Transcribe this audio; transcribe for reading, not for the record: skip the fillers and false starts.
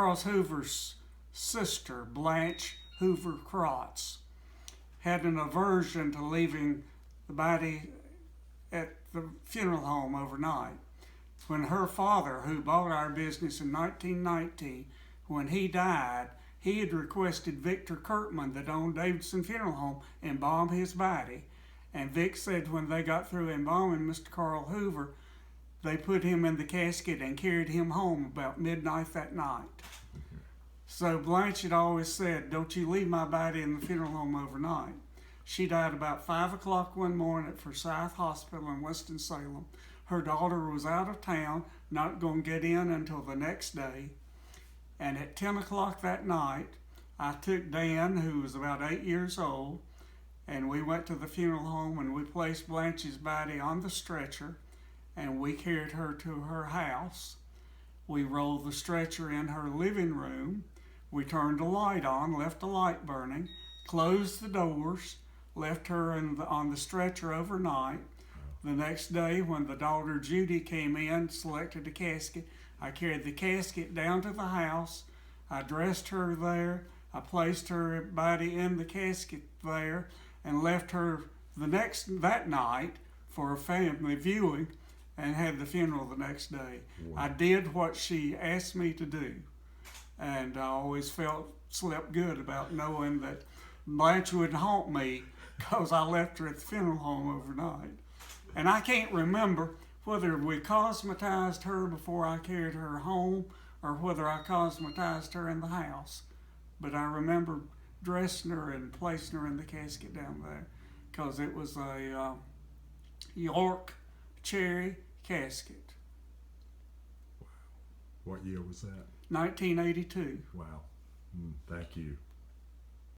Charles Hoover's sister, Blanche Hoover Crotts, had an aversion to leaving the body at the funeral home overnight. When her father, who bought our business in 1919, when he died, he had requested Victor Kirkman, that owned Davidson Funeral Home, embalm his body. And Vic said when they got through embalming Mr. Carl Hoover, they put him in the casket and carried him home about midnight that night. So Blanche had always said, don't you leave my body in the funeral home overnight. She died about 5 o'clock one morning at Forsyth Hospital in Winston-Salem. Her daughter was out of town, not going to get in until the next day. And at 10 o'clock that night, I took Dan, who was about 8 years old, and we went to the funeral home and we placed Blanche's body on the stretcher and we carried her to her house. We rolled the stretcher in her living room. We turned the light on, left the light burning, closed the doors, left her on the stretcher overnight. The next day, when the daughter Judy came in, selected a casket, I carried the casket down to the house. I dressed her there. I placed her body in the casket there and left her that night for a family viewing and had the funeral the next day. Wow. I did what she asked me to do. And I always slept good about knowing that Blanche wouldn't haunt me because I left her at the funeral home overnight. And I can't remember whether we cosmetized her before I carried her home or whether I cosmetized her in the house. But I remember dressing her and placing her in the casket down there because it was a York cherry casket. Wow. What year was that? 1982. Wow. Thank you.